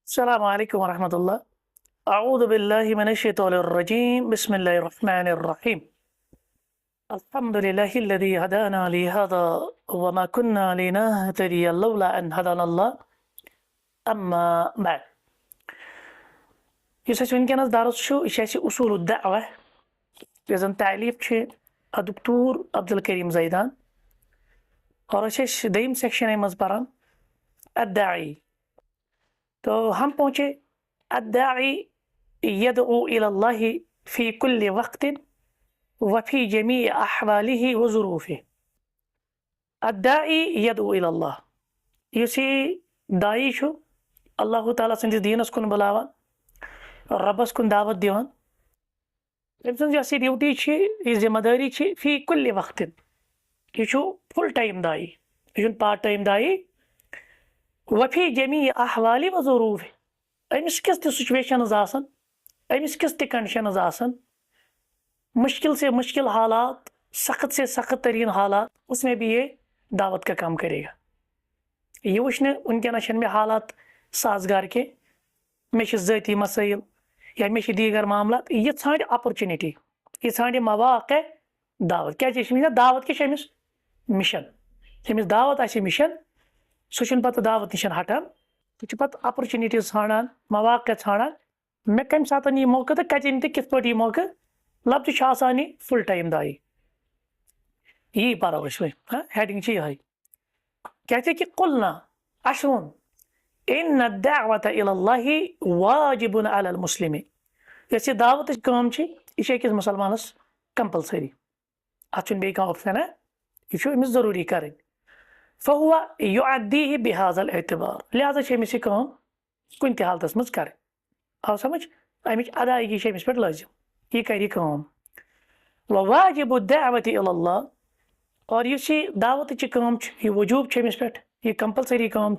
अस्सलामु अलैकुम वरहमतुल्लाह। अऊज़ु बिल्लाहि मिनश्शैतानिर रजीम। बिस्मिल्लाहिर रहमानिर रहीम। अल्हम्दुलिल्लाहिल्लज़ी हदाना लिहाज़ा व मा कुन्ना लिनहतदिया लौला अन हदानल्लाह। अम्मा बाद। यस वनकनस दरस उसूल दावा यस तालीफ दुक्तूर अब्दुल करीम जैदान और दयम सेक्शन मज पारान अद्दाई। तो हम पहुँचे अद्दाई यदउ इलल्लाहि फी कुल्लि वक्तिन वफ़ी जमी अहवालिहि व ज़ुरूफ़िहि। अद्दाई यदउ इलल्लाह युस दाई अल्लाह ताला सन्दिस दीनस कुन बुलावान रबस कुन दावत दिवान। तम सन्ज यस ड्यूटी यह जिम्मेदारी फी कुल्लि वक्तिन यह फुल टाइम दाई यह पार्ट टाइम दाई वफ़ी जमी अहवालि व ज़ुरूफ़िहि। अमिस किस सिचुएशन अमिस किस कंडीशन मुश्किल से मुश्किल हालात, सख्त से सख्त तरीन हालात, उसमें भी ये दावत का काम करेगा। ये वुचन वनकनस मे हालात साजगार के मे ज़ाती मसाइल या मे दीगर मामलात, यह ांड अपॉर्चुनिटी, यह ांड मवाक़े दावत। क्या दावत क्या अमिस मिशन, अमिस दावत आ मिशन सह पत दावत निश हटान, सह पत अपॉर्चुनिटीज ांडान, मवाक़े ांडान। मे कम सात यह मौका तो कतन तो कित पे मौका लफ्ज फुल टाइम दाई। यही परो हेडिंग यह कहते कि कुलना अशरुन इन्न दावत इलल्लाहि वाजिबुन अलल मुस्लिम। यस दावत काम यह अकिस मुसलमानस कंपलसरी, अत बे ऑप्शन है, यह अमिस जरूरी कर। फहुआ युअद्दीहि बिहाज़ल एतबार, लिहाजा अमिस काम कुन हालत मज कर। आव समझ, अमिच अदायगी अमिस पे लाजिम, यह कर काम। व वाजिबु दावत इलल्लाह, और इस दावत काम यह वजूब अमिस पे, यह कंपलसरी काम।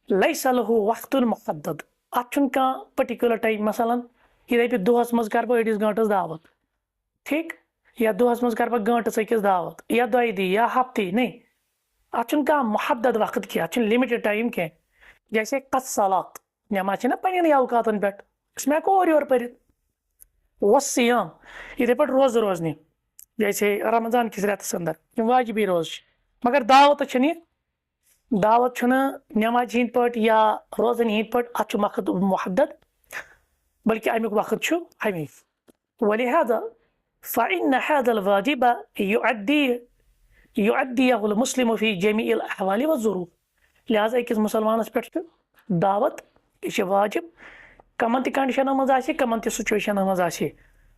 लैसा लहु वक्तुन मुहद्दद, अत पर्टिकुलर टाइम, मसलन यह दप दोहस मज कर बह अड़िस गंटस दावत, ठीक, या दोहस मज कर गंटस अकिस दावत, या दो दी या हफ्ते नहीं, अत मुहद्दद वक्त कह, अत लिमिटेड टाइम कह। जैसे कस्सलात, नमाज ना पन्न अवकातन पे इसमें हेको और योर पर। वस्सियाम, इथे पे रोज रोजनी, जैसे रमजान किस रेतस अंदर वाजिबी रोज, मगर दावत दावत नमाज हिंद पे या रोजन हिंद पे, अत वक्त मुहद्दद, बल्कि अमुक वक्त हमी। वलिहाजा फ़इन्न हाज़ल वाजिब युअद्दियहुल मुस्लिम फी जमीइल अहवालि व ज़ुरूफ़। लिहाजा अकिस मुसलमानस पे दावत यह वाजिब, कमन त कंडीशन मज कमन त सिचुएशन मज।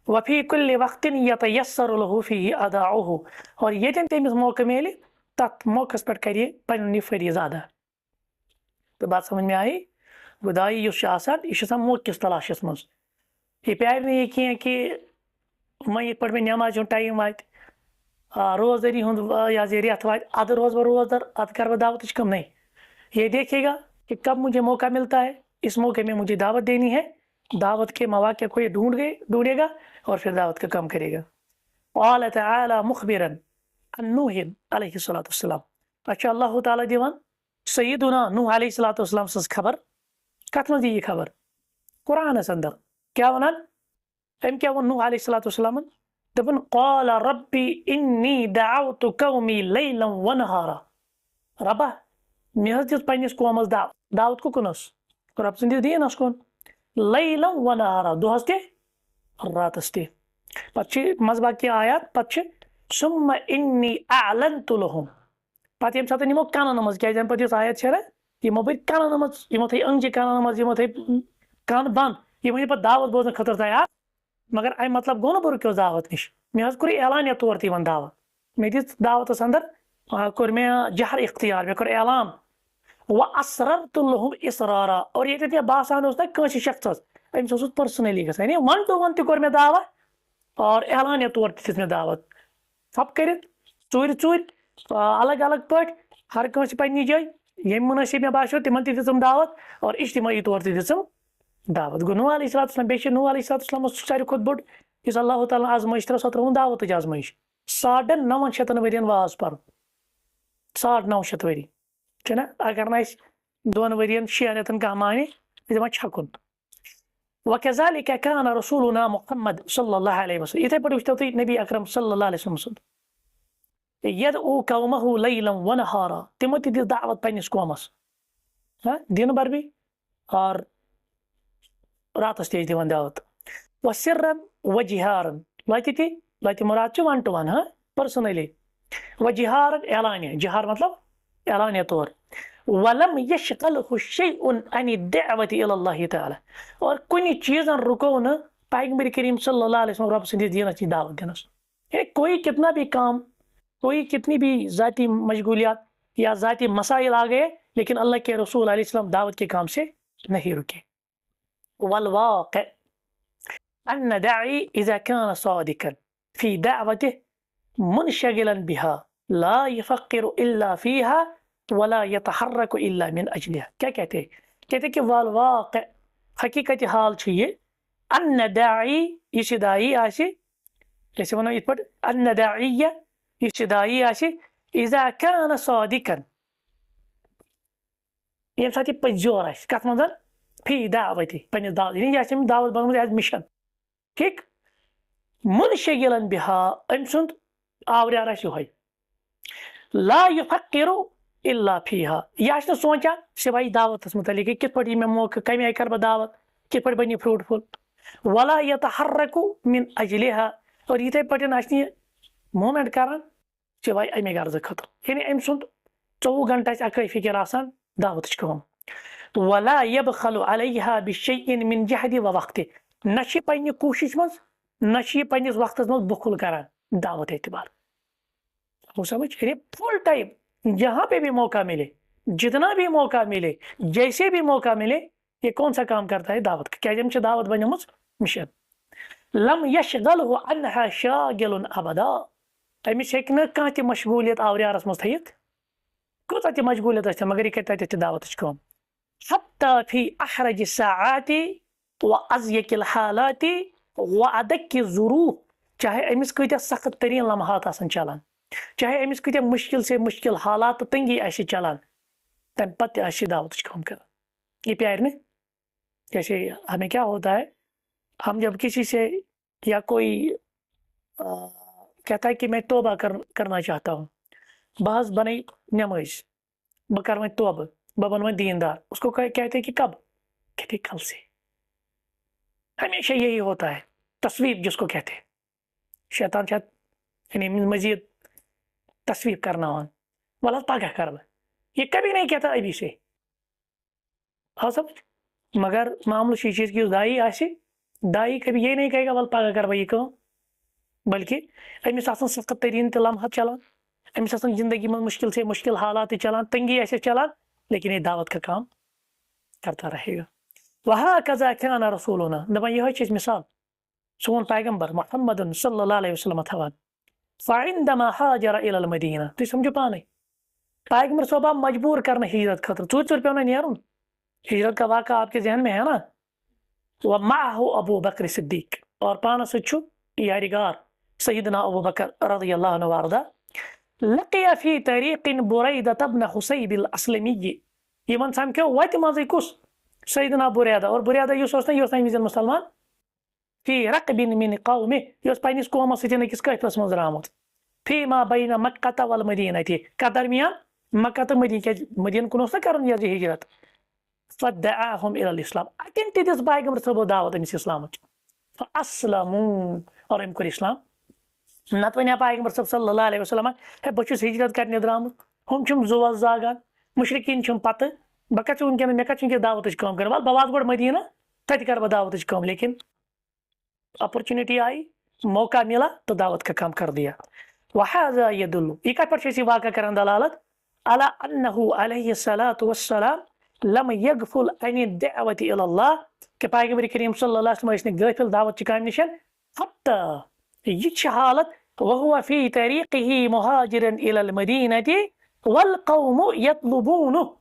वफ़ी कुल्लि वक्तिन यतयस्सरु लहु फ़ीहि अदाउहु, और यतन तमिस मौका मिले तथ मौकस पे कर पन्न फरीज़ अदा। तो बात समझ में आई। गुदाई यह मौके तलाशस मज, यह पे नहीं कह कि वह ये पे मे नमाज टाइम वात, रोजदारी रेत वात, अद रोज बह रोजदार, अद कर दावत कम नहीं। ये देखेगा कि कब मुझे मौका मिलता है, इस मौके में मुझे दावत देनी है, दावत के मौके को ये ढूंढेगा और फिर दावत का काम करेगा। क़ाल तआला मुखबिरन अन नूह अलैहिस्सलाम, अच्छा अल्लाह ताला दिवान सय्यदुना नूह अलैहिस्सलाम सज खबर, कत मज यह खबर कुरानस अंदर। क्या वनान अम क्या वो नूह अलैहिस्सलाम दपन क़ाल रब्बी इन्नी दअवतु कौमी लैलन व नहारा। रबा मे दिस पन्निस कौमस दावत कुनस, रब सन्दिस दीनस कुन, लैलन व नहारा, दोहस ते रातस ते। पे मज बाकी आयात पे सुम्मा इन्नी अअलन्तु लहुम, पे ये सात यमो कनन मज क्या पे आयत ना यमो बर कनन मज, यमो थे अंगजि कनन मज, यमो थे कन बंद, यम पे दावत बोजन खतर तैयार। मगर अम मतलब गो ना रुको दावत निश, मे कोर ऐलानिया तौर तमन दावत, मे दिस दावतस अंदर कोर मे जहर इख्तियार, मे कोर ऐलान। व असररतु लहुम इसरारा, और ये मे बासान ना कंस शख्स Amish personally गसान, one two one तौर मे दावत और ऐलानिया तौर दिस मे दावत, सब कर चूर चूर अलग अलग पे हर कंस पन्नी जाय यम मुनासिब मे बासो तिमन दिसम दावत, और इज्तिमाई तौर दिसम दावत। गो नूह अलैहिस्सलाम बे नूह अलैहिस्सलाम सारे खुद बोड़ इस अल्लाह ताला आजमाइश सो त्रोन दावत आजमाइश 950 वरियन वाज पर 950 वरी ना, अगर ना 2 वरियन 6 रेतन कह माने दिवान छकुन वकज़ालिका काना रसूलुना मुहम्मद सल्लल्लाहु अलैहि वसल्लम इथे पर वुचतो तुम नबी अकरम सल्लल्लाहु अलैहि वसल्लम यदउ कौमहु लैलन व नहारा तिमो ति दिस दावत पन्निस कौमस दिन भर भी और रातस ते दिवान दावत वसिरन व जिहारन लति मुराद च वन टू वन पर्सनली व जिहारन ऐलानिया जिहार मतलब ऐलानिया तौर वलम यशगलहु शैउन अनि दअवति इलल्लाह तआला और कुछ चीज़न रुको न पैगंबर करीम सल्लल्लाहु अलैहि वसल्लम रब सिंधिस दीनस की दावत दिनस कोई कितना भी काम कोई कितनी भी ज़ाती मशगूलियात या ज़ाती मसाइल आ गए लेकिन अल्लाह के रसूल अलैहि सल्लम दावत के काम से नहीं रुके वल वाक़ि अन दाई इज़ा कान सादिकन फी दावतिह मुनशगिलन बिहा ला यफक्किरु इल्ला फीहा वला यतहर्रकु इल्ला मिन अजलिहा क्या कहते कि वल वाक़ि हकीकत हाल छ ये अन दाई इस दाई आसे जैसे वनो इत पट अन दाईया इस दाई आसे इज़ा कान सादिकन ये साथी पजोर आसे कत मंजन फी दावती पन्निस दावत यानी आसे दावत बनमुत एज मिशन ठीक मुनशगिलन बिहा अम सुंद आवरियार आसे होय ला युफक्किरु इल्ला फीहा यह आसे सोचा सिवाय दावतस मुतलिक कित पट मे मौका कम आय कर बह दावत कित पट बनी फ्रूटफुल वला यतहर्रकु मिन अजलिहा और इथे पटन आसनी मूवमेंट करान सिवाय अमे गर्ज खतर यानी अम सुंद 24 घंटा अकै फिक्र आसान दावत कम वला यबखलु अलैहा बिशैइन मिन जहदि व वक्ति नशि पन्ने कोशिश मज नशि पन्निस वक्तस मज बुखुल करान दावत एतबार हो समझ यानी फुल टाइम जहां पे भी मौका मिले जितना भी मौका मिले जैसे भी मौका मिले ये कौन सा काम करता है दावत क्या जम दावत बनमुत मिशन लम यशगलहु अन्हा शागिलुन अबदा अमिस हेक न कह त मशगूलियत आवरियारस मज थयित कोता त मशगूलियत मगर यह करता है दावत कम हत्ता फी अहरज साआति व अज़यकिल हालाति व अदक्कि ज़ुरूफ चाहे अमिस कत सख्त तरीन लम्हात आसन चलान चाहे अमिस कत मुश्किल से मुश्किल हालात तंगी आसे चलान तम पत्ते आसे दावत कम कर ये प्यार में जैसे हमें क्या होता है हम जब किसी से या कोई कहता है कि मैं तौबा करना चाहता हूँ बहस बनी नमाज बह कर तौबा बह बन दीनदार उसको कहते हैं कि कब कहते कल से हमेशा यही होता है तस्वीर जिसको कहते हैं शैतान यानी मजीद तस्वीर करना हो वाला पागा कर ये कभी नहीं कहता अभी से हाँ समझ मगर मामलो इस चीज़ की दाई आसे दाई कभी ये नहीं कहेगा वल पागा कर भाई कहो बल्कि अमिस आसन सख्त तरीन तो लम्हा चलान अमिस आसन जिंदगी में मुश्किल से मुश्किल हालात चलान तंगी ऐसे चलान लेकिन ये दावत का काम करता रहेगा वहाँ कज़ा काना रसूलुना दपान यह चीज़ मिसाल सोन पैगंबर मुहम्मद सल्लल्लाहु अलैहि वसल्लम थवान फ़इंदमा हाजर इलल मदीना तुम समझो पाने पैगंबर सोबा मजबूर करना हिजरत खतर चूर पे नेरुन हिजरत का वाक़ा आपके जहन में है ना व माहु अबू बकर सिद्दीक और पाना सच्चू यारिगार सय्यदना अबू बकर रज़ियल्लाहु अन्हु वारदा लक़िया फ़ी तरीक़िन बुरैदा इब्न हुसैब अल-अस्लमी यमन समक्यो वत मज़ कुस सय्यदना बुरैदा और बुरैदा युस मुसलमान फी रक़बिन मिन क़ौमि युस पन्निस कौमस सतन अकिस कथस मज रामुत फी मा बैन मक्का वल मदीना का दरमियान मक्का तो मदीना कुन ना करन यह हिजरत फदअहुम इलल इस्लाम अतन ते दिस पैगंबर सबो दावत अमिस इस्लाम फअस्लमू और इम कर इस्लाम नत वन पैगंबर सब सल्लल्लाहु अलैहि वसल्लम है बचुस हिजरत करने द्रामुत हम छुम जुवस जागान मुशरिकीन छुम पत बह कह वनकन मे कह दावत कम कर वल बह गोड़ मदीना तत कर दावत कम लेकिन अपॉर्चुनिटी आई मौका मिला तो दावत का काम कर दिया वहाज़ा यदुल्लु ये कत पर वाक़ा करन दलालत अला अन्नहु अलैहि सलातु वस्सलाम लम यगफुल अनि दअवति इलल्लाह के पैगंबर करीम सल्लल्लाहु अलैहि वसल्लम ने गफिल दावत की काम निशन हत्ता ये हालत वहुवा फी तरीक़िही मुहाजिरन इलल मदीनति वल कौमु यतलुबूनहु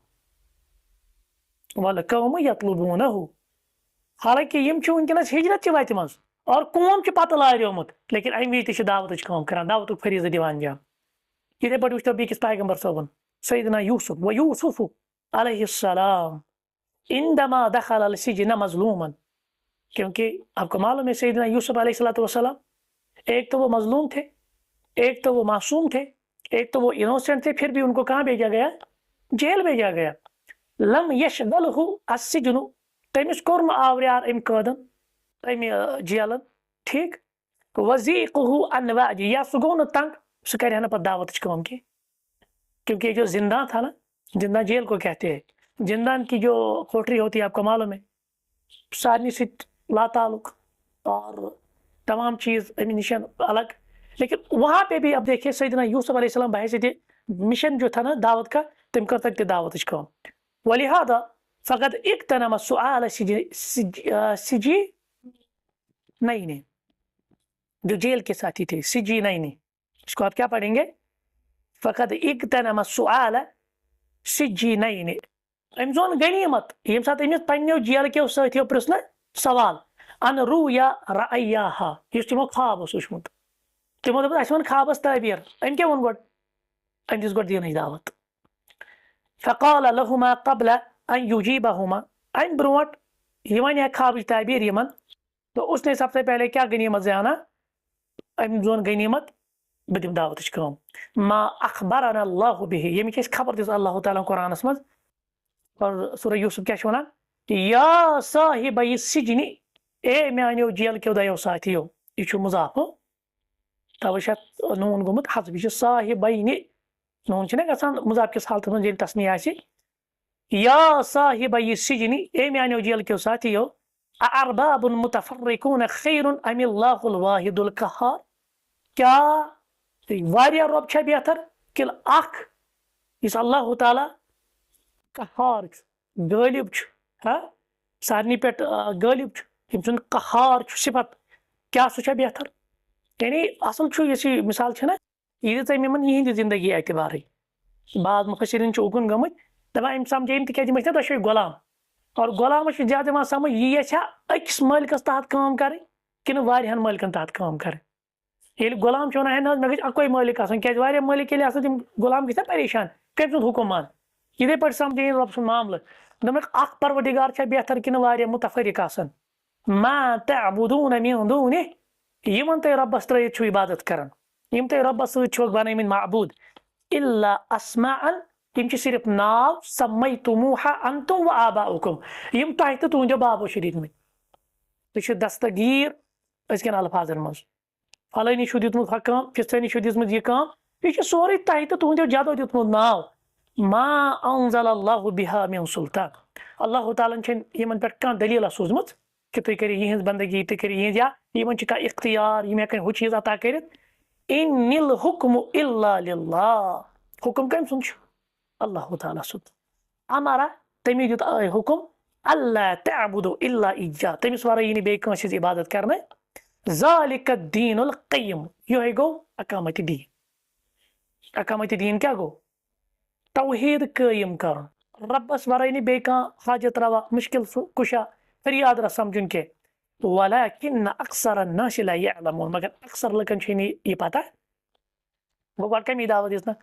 हालांकि यम वनकस हिजरत वत मज और कौम पत लारियोमुत लेकिन अम वज दावत कम कर दावत फरीज़ दिवान जाम इथे पे वो बेकिस पैगंबर सोबन सैयदना यूसुफ व यूसुफ अलैहिस्सलाम इंदमा दखल अल सिजन मजलूमन, क्योंकि आपको मालूम है सैयदना यूसुफ अलैहिस्सलाम एक तो वो मजलूम थे, एक तो वो मासूम थे, एक तो वो इनोसेंट थे, फिर भी उनको कहाँ भेजा गया? जेल भेजा गया। लम यशगलहु अस्सिजनु, तमिस कोर न आवरियार अम कदन अमि जेलन, ठीक। वज़ीक़ुहु अन वाजी, या सह गो न तंग, सह कर पत दावत काम की, क्योंकि ये जो जिंदा था ना, जिंदा जेल को कहते हैं, जिंदान की जो कोठरी होती है आपको मालूम है, सारनी से लाताल्लुक और तमाम चीज़ एमिनिशन अलग। लेकिन वहाँ पे भी अब देखिए सैयदना यूसुफ अलैहिस्सलाम बहैसियत मिशन जो था ना दावत का, तम कर सकते दावत काम। वलिहादा फ़क़द इक्तनमा सुआल सिजी नहीं ने, जो जेल के साथी थे, सिजी नहीं ने, इसको आप क्या पढ़ेंगे? फ़क़द इक्तनमा सुआल सिजी नहीं ने, अम जोन गनीमत ये साथ अमिस पन्नो जेल के सथियों प्रश्न सवाल अन रूया रअय्याहा, इस तिमो ख्वाब वुचमुत, तिमो दोप अस वन ख्वाबस ताबीर, अम क्या वोन गोड? अम दिस गोड दीन दावत। फ़क़ाल लहुमा क़ब्ल अन युजीबहुमा, अम ब्रोट ये वन ख्वाब ताबीर यमन, तो उसने सबसे पहले क्या गनीमत जाना? अम जोन गनीमत बदिम दावत काम। मा अखबरना अल्लाहु बिही, ये मिस खबर दिस अल्लाह ताला कुरानस मज, और सूरह यूसुफ क्या वनान? या साहिबई सिजनी, ए मानो जेल के दयो साथियों, यह मुजाफ हो, तवे नून गुमुत हज़फ, यह साहिबैनि, नून गसान मुजाफ किस हालत में तस्नी आसि। या साहिबई सिजनी, ए मानो जेल के साथियों, अअरबाबुन मुतफर्रिकून खैरुन अमिल्लाहुल वाहिदुल कहार, क्या वारिया रब छा बेहतर कि अख इस अल्लाह ताला कहार गालिब, हाँ सारनी पे गालिब, यम सुन कहार सिफत, क्या सह बेहतर? यानी असल यह मिसाल ना, यह दी तम यहद जिंदगी एतबार। बाज मुफस्सिरीन उकुन गमत दपान अम समझे तक तुम गुलाम, और गुलाम ज्यादा समझ यह अकिस मालिकस तहत काम कर कि वारियान मालिकन तहत काम कर। ये गुलाम वन ना मे अकोई मालिक क्या मालिक तम गुलाम गई परेशान, कम सुद हुकुम मान, ये पे समझे रब सुन मामल, दमक अख परवरदिगार छा बेहतर कि मुतफरिक आसन। मा तअबुदून मिन दूनि, यमन तुम रब्बस त्रयित छु इबादत करन, यम तुम रब्बस सत बनमित माबूद, इल्ला अस्माअन, यम सिर्फ नाव, सम्मयतुमूहा अंतुम व आबाउकुम, यम तुह तो तुंदो बाबो दितमित, तुम दस्तगीर अजकन अल्फाजन मज, फलानी दितमुत हह काम, फिस्तनी दितमुत यह काम, यह सोरे तुह तो तुंदो जदो दितमुत नाव। मा अंज़लल्लाहु बिहा मिन सुल्तान, अल्लाह ताला यमन पे कह दलील सोजमुत कि तुम करो यहज बंदगी, तुम करो यहज, या यमन इख्तियार, यम हेकन हु चीज अता कर। इन्निल हुक्मु इल्ला लिल्लाह, हुक्म कम सुन अल्लाह ताला सुन, अमरा तमी दुत हुक्म अल्ला तअबुदु इल्ला इय्या, तमिस वरा यी बे कंस इबादत करने। ज़ालिक दीनुल क़य्यिम, यह गो अकामत दीन। अकामत दीन क्या गो? तौहीद कायम कर, रब्बस वराई बे हाजत रवा, मुश्किल कुशा, फरियाद समझुन के। वलाकिन अक्सर अन्नास ला यअलमून, मगर अक्सर लकन छे ये पता वो गड कमी दावत दिसना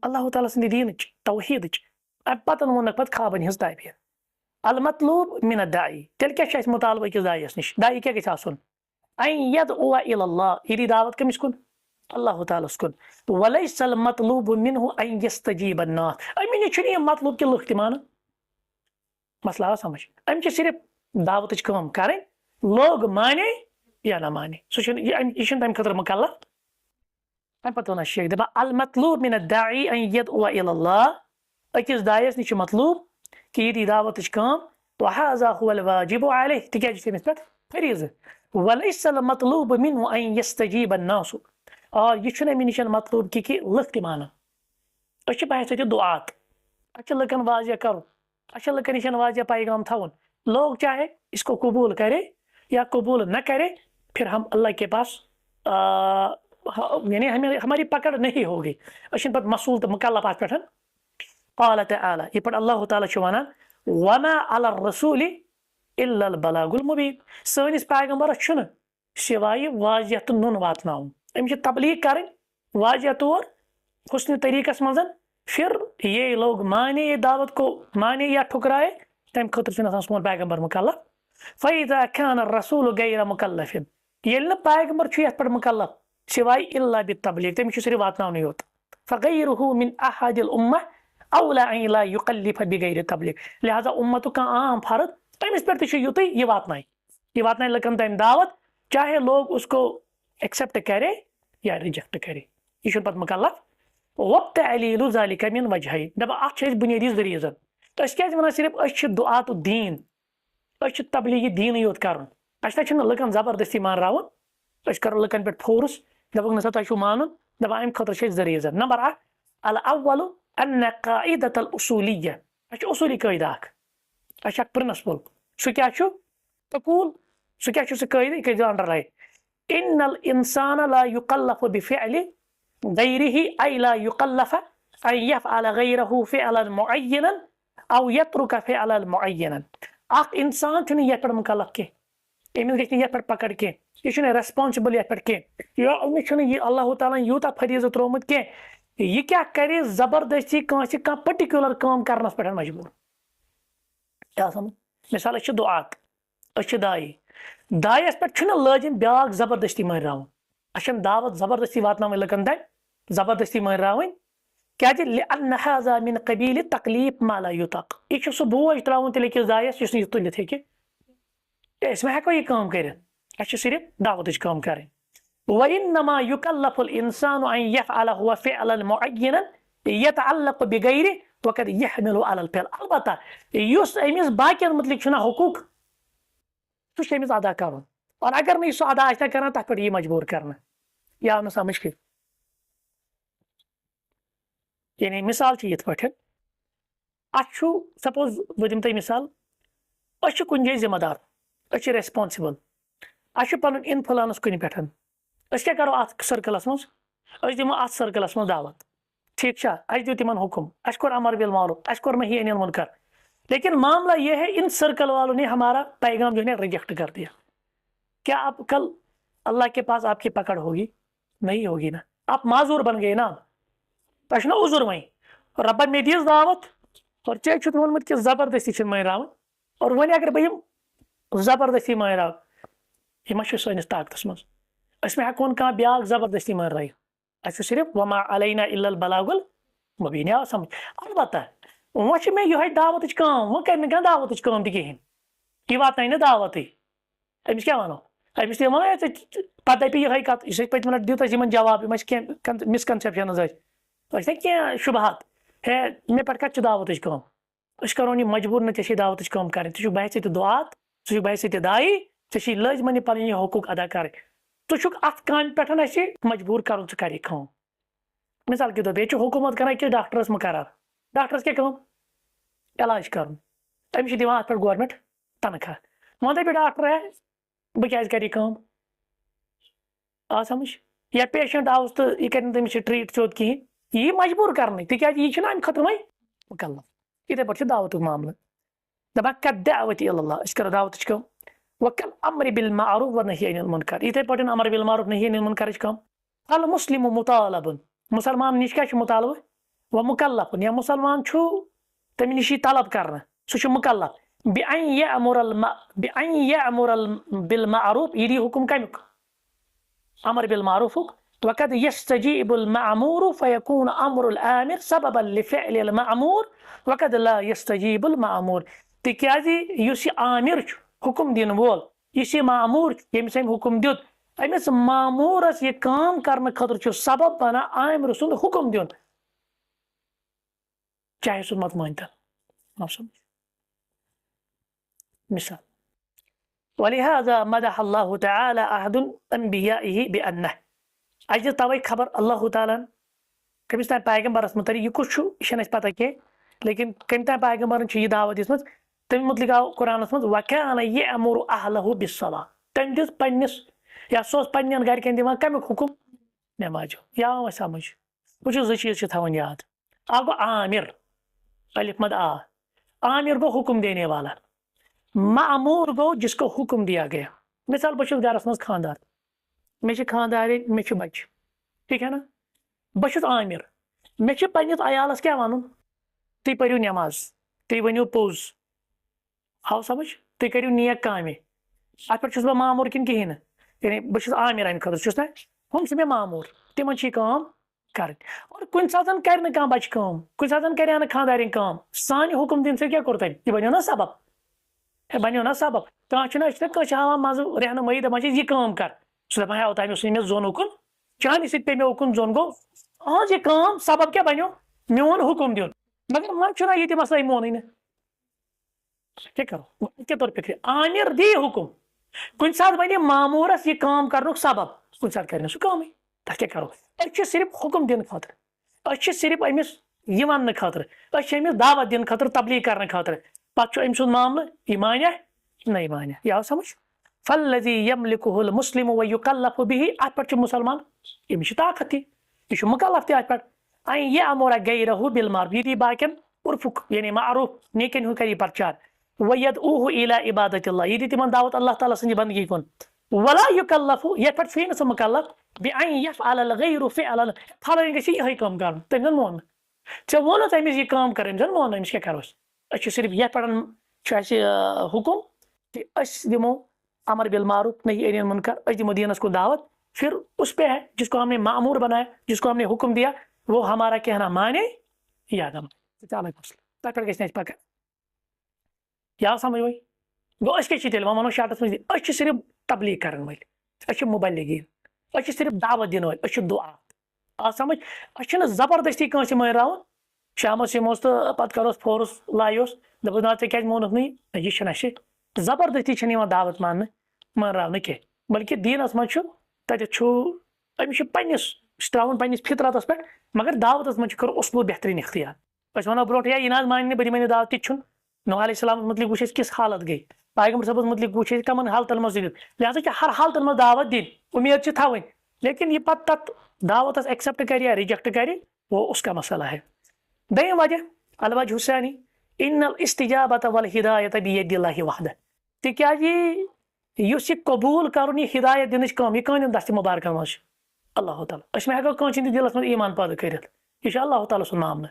अल्लाह ताला सद दीन तौहीद अब पतन वोन पत खाबन हज ताबीर। अल मतलूब मिन दाई, तेल क्या मुतालबा किस दायस निश, दाई क्या गछ आसन? अन यदउअ इलल्लाह, यदि दावत कमिस कुन? अल्लाह ताला कुन। वलैसल मतलूब मिनहु अन यस्तजीब अन्नास, अमिन छुनी मतलब कि लुख मान, मसला समझ, अम सिर्फ दावत काम करें, लोग माने या ना माने, यह तम खतर मुकल्लफ। अम पे वन शेख दपा अल मतलूब मिन दाई अन यदउअ इलल्लाह, अकिस दायस निश मतलूब कि यदि दावत काम, वहाज़ा हुवल वाजिबु अलैह, तिकाज तमिस पे फरीज़। वलैसल मतलूब मिनहु अन यस्तजीब अन्नास, और यह अमि निश मतलूब कि लुख मान, बहस दुआत, लकन वाजिया करो, लकन निश वाजिया पैगाम थवन, लोग चाहे इसको कबूल करे या कबूल न करे, फिर हम अल्लाह के पास यानी हमारी पकड़ नहीं होगी, अशन पत मसूल तो मुकल्लफ पे। क़ाल तआला, ये पर अल्लाह ताला वनान वमा अला रसूलि इल्लल बलागुल मुबीन, सनिस पैगंबरस छुन सिवाय वाजिया तो नुन वातनाउन, अमिस तबलीग करें वाजिया तौर हुस्न तरीकस मजन, फिर ये लोग माने ये दावत को माने या ठुकराए तम खतर सोन पैगम्बर मुकल्लफ फ़इज़ा कान रसूल गैर मुकल्लफिन ये पैगम्बर ये पे मुकल्लफ सिवाय इल्ला बित्तबलीग तमिस सिर्फ वातनावने योत फ़गैरुहु मिन अहदिल उम्मह औला अन ला युकल्लिफ बिगैर तबलीग लिहाजा उम्मत का आम फर्द तमिस पे युत ये वातनाए लकन तम दावत चाहे लोग उसको एक्सेप्ट करे या रिजेक्ट करे यह पे मुकल्लफ वक्त अलील ज़ालिक मिन वजहैन दप अत बुनियादी रीज़न तो क्या वन सिर्फ दुआत दीन तबलीगी दीन योत कर लकन जबरदस्ती मानरावन करो लकन पे फोर्स दपक नसा तुम मान दपा अम खतर रीज़न नंबर अक अल अव्वल अन्न क़ाइदत अल उसूलिय्या उसूली क़ायदा अख प्रिंसिपल सह क्या तकूल सह क्या क़ायदा यह अंडरलाइन इन्नल इंसान ला युकल्लफ बिफ़िअलि गैरिही ऐ ला युकल्लफ अन यफ़अल गैरहु फ़िअलन मुअय्यनन औ यत्रुक फ़िअलन मुअय्यनन अख इंसान छुन यथ पे मुकल्लफ के अमिस गछ यथ पे पकड़ के यह रेस्पॉन्सिबल यथ पे या अमिस छुन यह अल्लाह ताला यूता फरीज़ त्रोमुत के यह क्या करे जबरदस्ती कांसे का पर्टिकुलर काम करनस पे मजबूर क्या समझ मिसाल दुआत दायस पे लाजिम ब्याक जबरदस्ती मानरावन अशम दावत जबरदस्ती वातनावन लकन तक जबरदस्ती मानरावन क्या लिअन्न हाज़ा मिन क़बील तकलीफ मा ला युतक यह सह बोझ त्रावन तेल अकिस दायस यह तुलित हे इसमें हेको यह काम कर सिर्फ दावत काम कर वइन्नमा युकल्लफुल इंसानु अन यफ़अल हुवा फ़िअलन मुअय्यनन यतअल्लक़ बिगैरिही वक़द यहमिलु अलल फ़िअल अलबत्ता युस अमिस बाकियन मुतलिक छुना हुकूक सह अमिस अदा कर और अगर नहीं सह अदा आसा कर तथ पे मजबूर करना यह आव समझ के यानी मिसाल यथ पे सपोज बह दिम तुम मिसाल कुन जाए जिम्मेदार रेस्पॉन्सिबल पन इन्फ्लुएंस कुन पे क्या करो अत सर्कलस मज दिमो अत सर्कलस मज दावत ठीक दो तिमन हुक्म कोर अमर बिल मारूफ कोर नही अनिल मुनकर लेकिन मामला यह है इन सर्कल वालों ने हमारा पैगाम जो है रिजेक्ट कर दिया क्या आप कल अल्लाह के पास आपकी पकड़ होगी नहीं होगी ना आप माजूर बन गए ना तो उजुर वही रब मे दीज दावत और चे वोनमुत कि जबरदस्ती मानरावन और वन अगर बह जबरदस्ती मानराव यह सैनिस ताकतस मज हेकोन कह ब्याक जबरदस्ती मानराय सिर्फ वमा अलैना इल्लल बलागुल मुबीन या समझ अलबत्ता वह मे यह दावत काम वह कर क्या दावत काम तहन यह वात ना दावत अमिस क्या वनो अमिस वन पे दपी यह कत इस पतम लट दित जवाब मिसकनसेप्शन क्या शुबहत है मे पे कत दावत काम करो यह मजबूर न ऐ दावत काम कर बहस दुआत सह बहस दाई ऐ लाजमन पे यह हकूक अदा कर तुक अत काम पे मजबूर कर कर काम मिसाल के तौर पे हुकूमत कर कि डॉक्टरस मुकर्रर डॉक्टरस क्या इलाज कर अमिस दिवान अत पे गवर्नमेंट तनख्वाह वन दपे डॉक्टर है बह क्या कर काम आ समझ या पेशेंट आउस तो यह कर तमिस ट्रीट सोत कहें यह मजबूर कर यह अम खतर वही मुकल्लफ इथे पे दावत मामला दपा कद दावत इल्लल्लाह करो दावत काम वकल अम्र बिल मारूफ व नही अनिल मुनकर इथे पे अमर बिल मारूफ नही अनिल मुनकर काम अल मुस्लिम मुतालबुन मुसलमान निश क्या मुतालब व मुकल्लफ या मुसलमान तम निश तलब कर सह मुकल्लफ बिअन यअमुर बिल मारूफ यह दी हुक्म कमुक अमर बिल मारूफ वक़द यस्तजीबुल मअमूर फयकून अम्रुल आमिर सबबन लिफ़िअलिल मअमूर वक़द ला यस्तजीबुल मअमूर तिक्याज़ि युस आमिर हुक्म दिन वोल इस मामूर यमिस हुक्म दित अमिस मामूरस यह काम करने खतर सबब बना आमिर सुंद हुक्म दिन चाहे सह मत मानता मिसाल वलिहाज़ा मदह अल्लाह तआला अहदुल अंबियाइहि बिअन्नह अज तवे खबर अल्लाह ताला कमिस तान पैगंबरस मुतरी यह कुछ यह पता कह लेकिन कम तान पैगंबरन यह दावत दिसमज तम मुतलिक आव कुरानस मज वकान यअमुरु अहलहु बिस्सलाह तम दिस पन्निस या सह पन्न गरकन दिवान कमुक हुक्म नमाज या समझ वो जो चीज थवन याद आ गो आमिर अलिफ मद आमिर गो हुक्म देने वाला मामूर गो जिसको हुक्म दिया गया मिसाल बस गरस मज खानदार मे खानदार मे बच्चे ठीक है ना बस आमिर मे पन्निस अयालस क्या वन तुम पढ़ो नमाज तुम वनो पोज आओ समझ तुम करियो नेक कामे अत पे बह मामूर किन कहें यानी बस आमिर अमे खुद ना हम मे मामूर तिमन काम कर और कुन सात कर बच्चे काम कुन सात कर खानदार काम सान हुक्म दिन से क्या कोर तम यह बनो ना सबब बनो ना सबब कह हां मज रहनुमाई दपान यह काम कर सह दपान हे तमें मे जोन उकुन चांद सत पे मे उकुन जोन गो आज यह काम सबब क्या बनो मोन हुक्म दिन मगर मन ये मसला मोन ना क्या करो क्या तौर फिक्र आमिर दी हुक्म कुन सात बने मामूरस यह काम कर सबब कुन सात कर काम तथ क्या करो सिर्फ हुक्म दिन खतर सिर्फ अमिस यह वन खतर अमिस दावत दिन खतर तबलीग कर खतर पे अम सुंद मामल यह मानिया नहीं मानिया यह आव समझ फल्लज़ी यमलिकुहुल मुस्लिम व युकल्लफु बिही अत पे मुसलमान अमिस ताकत यह मुकल्लफ तथ पे अन यअमुर गैरहु बिल मारूफ यह दी बाकियन उर्फुक यानी मारूफ नेकिन हुंद कर प्रचार व यदऊहु इला इबादतिल्लाह यह दी तिमन दावत अल्लाह ताला सन्द बंदगी कुन वला युकल्लफु यथ पे फी न मुकल्लफ बिअन यफअल गैरु फिअलन फलन गछि यही काम कर तम मोन ऐ वो अमिस यह काम कर मोन अमिस क्या करोस सिर्फ यथ पे हुक्म कि दिमो अमर बिल मारूफ नहीं अनिल मुनकर दिमो दीनस को दावत फिर उस पे है जिसको हमने मामूर बनाया जिसको हमने हुक्म दिया वो हमारा कहना माने या न माने तथ पे गि पक या समझ वही गो क्या वो शार्टस मज सिर्फ तबलीग कर वल मुबल्लिगीन सिर्फ दावत दिन वल दुआ समझ जबरदस्ती कंस मानरावन शामस यमोस तो पत करोस फोर्स लायोस दपोस ना क्या मोनक नहीं यह जबरदस्ती दावत मानरावन कह बल्कि दीनस मज अमिस पन्निस त्रावन पन्निस फितरतस पे मगर दावतस मज कर उसलूब बेहतरीन इख्तियार वो ब्रो यह मान बह दिन दावत तुम नूह अलैहिस्सलाम मुतलिक वो किस हालत गई पैगम्बर सबस मुतलिक वो कमन हालतन मज लिहाजा हर हालतन मज दावत दिन उम्मीद थवन लेकिन यह पत तथ दावत एक्सेप्ट कर या रिजेक्ट कर वो उसका मसला है दयम वजह अलवजह हुसैनी इन्नल इस्तिजाबत वल हिदायत बियदिल्लाहि वहदह तिकाज यह कबूल कर हिदायत दिन काम यह कन दस्त मुबारकन मज अल्लाह ताला मे हेको कंस दिलस मज ईमान पैदा कर यह अल्लाह ताला सुन मामल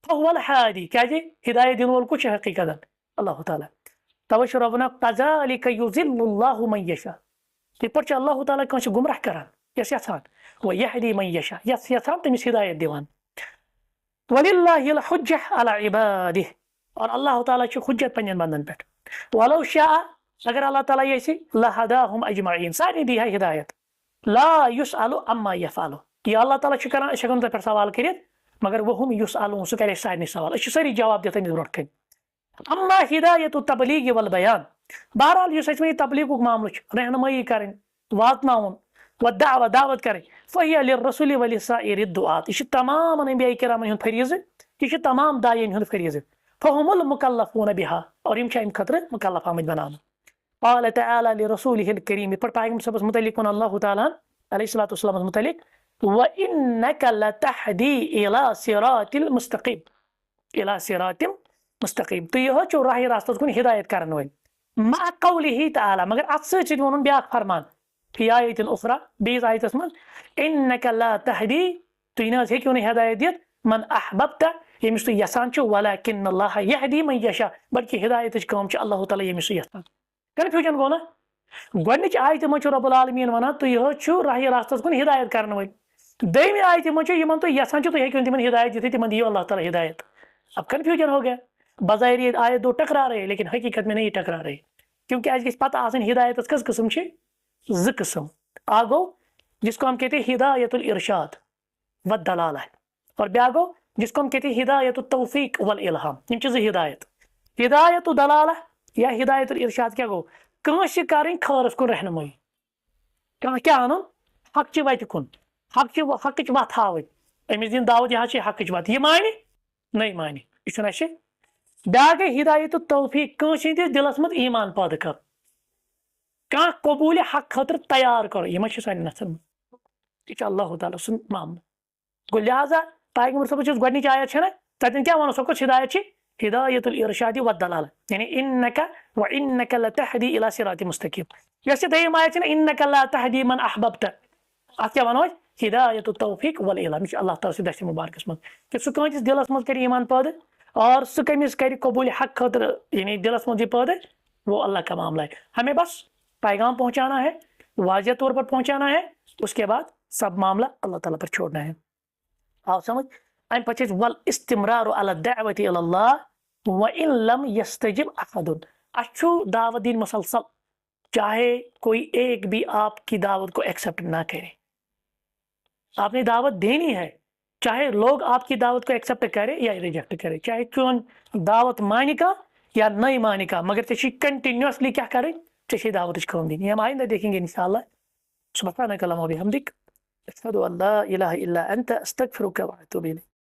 फहुवल हादी क्या हिदायत दिन वोल कुछ हकीकत अल्लाह ताला तवे रबना कज़ालिक युज़िल्लुल्लाहु मन यशा इत पे अल्लाह ताला कंस गुमराह करान यस यछान व यहदी मन यशा यस यछान तमिस हिदायत दिवान वलिल्लाहिल हुज्जह अला इबादिह और अल्लाह ताला छ हुज्जत पन्नन बंदन पे वलौ शा अगर अल्लाह ताला यसे लहदाहुम अजमईन सारी दी है हिदायत ला युसअलु अम्मा यफअलु यह अल्लाह ताला छ करान शकन पे सवाल करित मगर वो हम युसअलु सु करे सारी सवाल सारी जवाब देते ब्रोट कन अम्मा हिदायत तबलीग वल बयान बहरहाल यह तबलीग मामल रहनुमाई कर वातनाउन व दावत कर फ़हिय लिर्रसूल व लिसाइर दुआत यह तमाम अंबिया किरामन हुंद फरीज़ यह तमाम दायन हुंद फरीज़ फ़हुमुल मुकल्लफून बिहा और यम अम खतर मुकल्लफ आमद बनाना क़ाल तआला लिरसूलिहिल करीम पर पैगम्बर सबस मुतल्लिक अल्लाह ताला अलैहिस्सलातु वस्सलाम मुतल्लिक व इन्नका लतहदी इला सिरातिल मुस्तकीम इला सिरातिल मुस्तकीम तो यह चो राह रास्त कुन हिदायत करन वल मा कौलिही तआला मगर अत सत वोन ब्या फरमान फी आयतिन उखरा बेस आयतस मन इन्नका ला तहदी तो इन हेक्यो न हिदायत दित मन अहबब्त यमिस तो यसान छ वलाकिन अल्लाह यहदी मन यशा बल्कि हिदायत काम छ अल्लाह ताला यमिस यसान कन्फ्यूजन गो ना गोडनिच आयत मन छ रब्बुल आलमीन वना तो यह छ राह रास्त कुन हिदायत करन वल देमी आयत मन छ यमन तो यसान छ तो हेक्यो तिमन हिदायत दित तिमन दियो अल्लाह ताला हिदायत अब कन्फ्यूजन हो गया बज़ाहिर आयत दो टकरा रहे लेकिन हकीकत में नहीं टकरा रहे क्योंकि आज पता आसन हिदायत कस किस्म छे ज किस्म आ गो जिसको हम कहते हैं हिदायतुल इरशाद व दलाला और ब्या गो जिसको हम कहते हैं हिदायतुत तौफीक वल इल्हाम यम चीज हिदायत हिदायतुल दलाला या हिदायतुल इरशाद क्या गो कंस करें खरस कुन रहनुमाई क्या अन हक च वत कुन हक च वत हाव अमिस दिन दावत यह हक च वत यह माने नहीं माने यह ब्या गई हिदायत तौफीक कंस दिलस मत ईमान पैदा कर कह कबूल हक खतर तैयार कर यह सान नथन यह अल्लाह ताला सुन मामल गो लिहाजा पैगम्बर सब गोडनिच आयत ना तथन क्या वनो सो हिदायत हिदायतुल इरशादी व दलाला यानी इन्नका व इन्नका लतहदी इला सिरातिल मुस्तकीम यस दयम आयत इन्नका ला तहदी मन अहबब्त अत क्या वनो हिदायतुत तौफीक वल इल्हाम अल्लाह ताला से दस्त मुबारकस मज कि सो कंस दिलस मज कर ईमान पैदा और सह कमिस कर कबूल हक खतर यानी दिलस मज पैदा वो अल्लाह का मामला है। हमें बस पैगाम पहुंचाना है, वाज़ेह तौर पर पहुंचाना है, उसके बाद सब मामला अल्लाह ताला पर छोड़ना है। आप समझ अम पे वल इस्तिमरार अला दावति इलल्लाह व इन लम यस्तजिब अहदुन। अच्छू दावत दिन मुसलसल, चाहे कोई एक भी आपकी दावत को एक्सेप्ट ना करे। आपने दावत देनी है, चाहे लोग आपकी दावत को एक्सेप्ट करे या रिजेक्ट करे, चाहे चून दावत मानी का या नहीं मानी का, मगर चे कंटिन्यूसली क्या करें, चे दावत कौन दी। हम आइंदा देखेंगे इंशाअल्लाह। सुब्हानक अल्लाहुम्मा व बिहम्दिक, अशहदु अन ला इलाहा इल्ला अंत, अस्तगफिरुका व अतूबु इलैक।